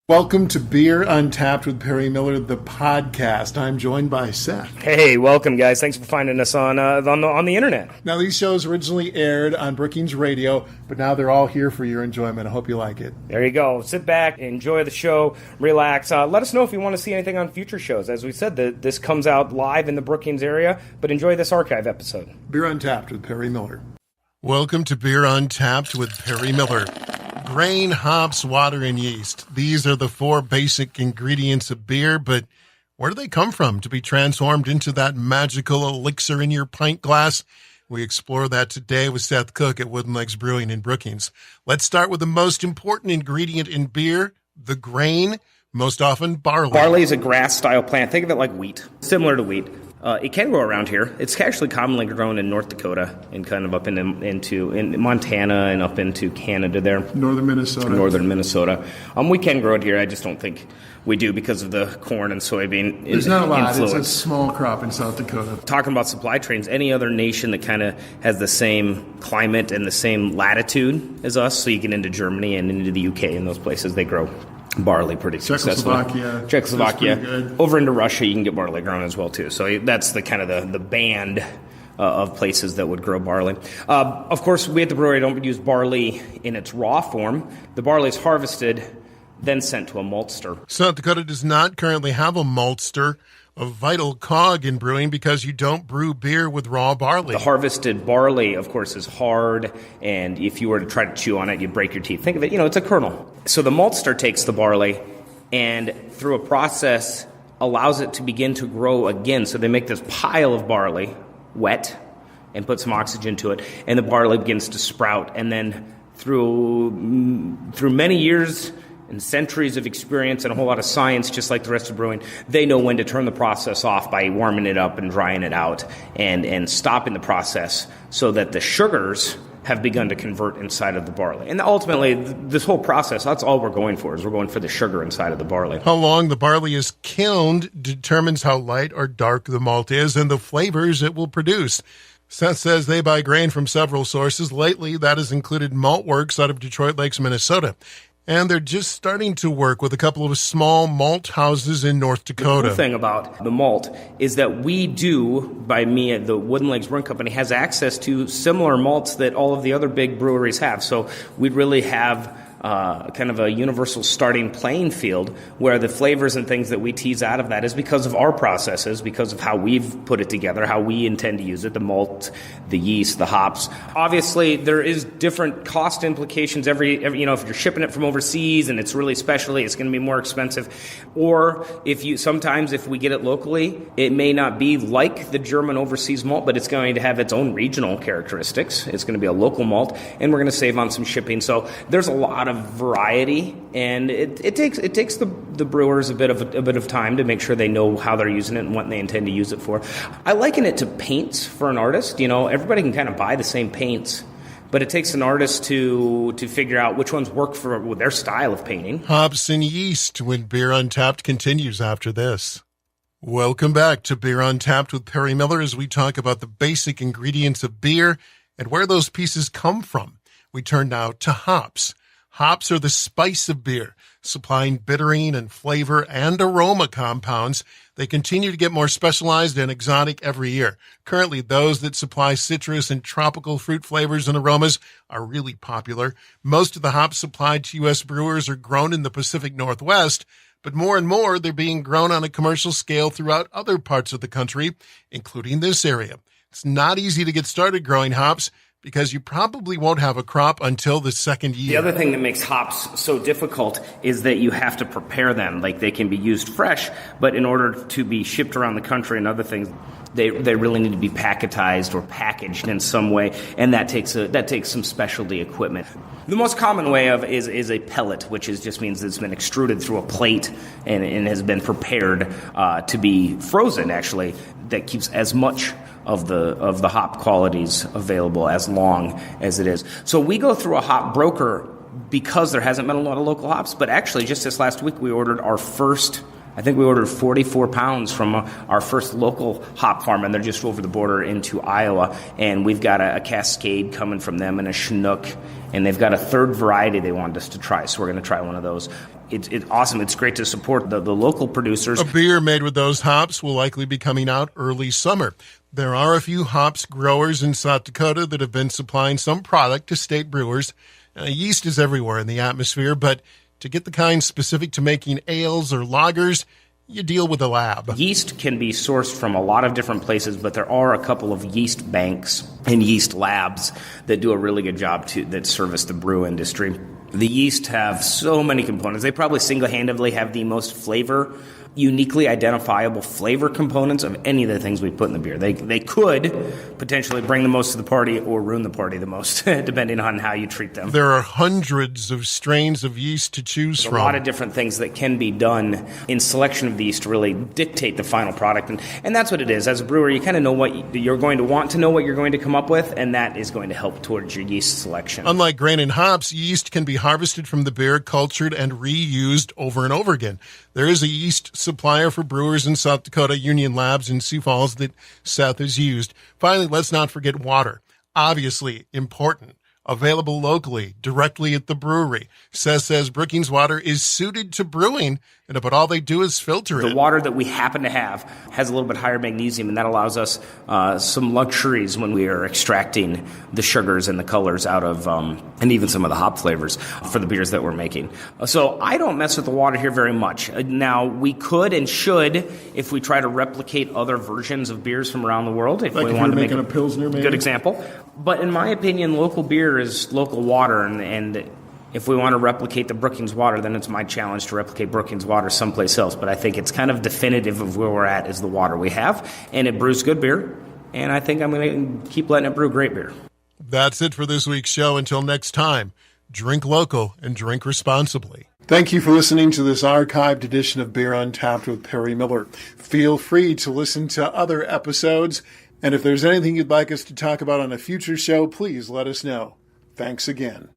Welcome to Beer Untapped with Perry Miller, the podcast. I'm joined by Seth. Hey, welcome, guys. Thanks for finding us on the internet. Now, these shows originally aired on Brookings Radio, but now they're all here for your enjoyment. I hope you like it. There you go. Sit back, enjoy the show, relax. Let us know if you want to see anything on future shows. As we said, this comes out live in the Brookings area, but enjoy this archive episode. Beer Untapped with Perry Miller. Welcome to Beer Untapped with Perry Miller. Grain, hops, water, and yeast. These are the four basic ingredients of beer, but where do they come from to be transformed into that magical elixir in your pint glass? We explore that today with Seth Cook at Wooden Legs Brewing in Brookings. Let's start with the most important ingredient in beer, the grain, most often barley. Barley is a grass-style plant. Think of it like wheat, similar to wheat. It can grow around here. It's actually commonly grown in North Dakota and kind of up in Montana and up into Canada there. Northern Minnesota. We can grow it here. I just don't think we do because of the corn and soybean There's not a lot. influence. It's a small crop in South Dakota. Talking about supply trains, any other nation that kind of has the same climate and the same latitude as us, so you get into Germany and into the UK and those places, they grow barley pretty successfully. Czechoslovakia. Over into Russia, you can get barley grown as well too. So that's the kind of the band of places that would grow barley. Of course, we at the brewery don't use barley in its raw form. The barley is harvested, then sent to a maltster. South Dakota does not currently have a maltster, a vital cog in brewing because you don't brew beer with raw barley. The harvested barley, of course, is hard, and if you were to try to chew on it, you'd break your teeth. Think of it, it's a kernel. So the maltster takes the barley and through a process allows it to begin to grow again. So they make this pile of barley wet and put some oxygen to it, and the barley begins to sprout. And then through many years and centuries of experience and a whole lot of science, just like the rest of brewing, they know when to turn the process off by warming it up and drying it out and stopping the process so that the sugars have begun to convert inside of the barley. And ultimately, this whole process, that's all we're going for, is we're going for the sugar inside of the barley. How long the barley is kilned determines how light or dark the malt is and the flavors it will produce. Seth says they buy grain from several sources. Lately, that has included Maltworks out of Detroit Lakes, Minnesota. And they're just starting to work with a couple of small malt houses in North Dakota. The cool thing about the malt is that we do, by me at the Wooden Legs Brewing Company, has access to similar malts that all of the other big breweries have. So we'd really have kind of a universal starting playing field where the flavors and things that we tease out of that is because of our processes, because of how we've put it together, how we intend to use it, the malt, the yeast, the hops. Obviously, there is different cost implications every if you're shipping it from overseas and it's really specialty, it's going to be more expensive. Or if we get it locally, it may not be like the German overseas malt, but it's going to have its own regional characteristics. It's going to be a local malt, and we're going to save on some shipping. So there's a lot of variety, and it takes the brewers a bit of time to make sure they know how they're using it and what they intend to use it for. I liken it to paints for an artist. Everybody can kind of buy the same paints, but it takes an artist to figure out which ones work for their style of painting. Hops and yeast when Beer Untapped continues after this. Welcome back to Beer Untapped with Perry Miller as we talk about the basic ingredients of beer and where those pieces come from. We turn now to hops. Hops are the spice of beer, supplying bittering and flavor and aroma compounds. They continue to get more specialized and exotic every year. Currently, those that supply citrus and tropical fruit flavors and aromas are really popular. Most of the hops supplied to U.S. brewers are grown in the Pacific Northwest, but more and more they're being grown on a commercial scale throughout other parts of the country, including this area. It's not easy to get started growing hops, because you probably won't have a crop until the second year. The other thing that makes hops so difficult is that you have to prepare them. Like, they can be used fresh, but in order to be shipped around the country and other things, they really need to be packetized or packaged in some way, and that takes some specialty equipment. The most common way is a pellet, which just means it's been extruded through a plate and has been prepared to be frozen, actually. That keeps as much of the hop qualities available as long as it is. So we go through a hop broker because there hasn't been a lot of local hops, but actually just this last week we ordered our first I think we ordered 44 pounds from our first local hop farm, and they're just over the border into Iowa. And we've got a Cascade coming from them and a Chinook, and they've got a third variety they wanted us to try, so we're going to try one of those. It's awesome. It's great to support the local producers. A beer made with those hops will likely be coming out early summer. There are a few hops growers in South Dakota that have been supplying some product to state brewers. Yeast is everywhere in the atmosphere, but to get the kind specific to making ales or lagers, you deal with a lab. Yeast can be sourced from a lot of different places, but there are a couple of yeast banks and yeast labs that do a really good job that service the brew industry. The yeast have so many components. They probably single-handedly have the most uniquely identifiable flavor components of any of the things we put in the beer. They could potentially bring the most to the party or ruin the party the most, depending on how you treat them. There are hundreds of strains of yeast to choose from. A lot of different things that can be done in selection of the yeast to really dictate the final product. And that's what it is. As a brewer, you kind of know what you're going to want to know what you're going to come up with, and that is going to help towards your yeast selection. Unlike grain and hops, yeast can be harvested from the beer, cultured, and reused over and over again. There is a yeast supplier for brewers in South Dakota, Union Labs in Sioux Falls, that Seth has used. Finally, let's not forget water. Obviously important. Available locally, directly at the brewery. Seth says Brookings water is suited to brewing, but all they do is filter it. The water that we happen to have has a little bit higher magnesium, and that allows us some luxuries when we are extracting the sugars and the colors out of, and even some of the hop flavors for the beers that we're making. So I don't mess with the water here very much. Now, we could and should if we try to replicate other versions of beers from around the world. If like we if wanted to make make a Pilsner, maybe? Good example. But in my opinion, local beer is local water, and if we want to replicate the Brookings water, then it's my challenge to replicate Brookings water someplace else. But I think it's kind of definitive of where we're at is the water we have, and it brews good beer, and I think I'm going to keep letting it brew great beer. That's it for this week's show. Until next time, drink local and drink responsibly. Thank you for listening to this archived edition of Beer Untapped with Perry Miller. Feel free to listen to other episodes, and if there's anything you'd like us to talk about on a future show, please let us know. Thanks again.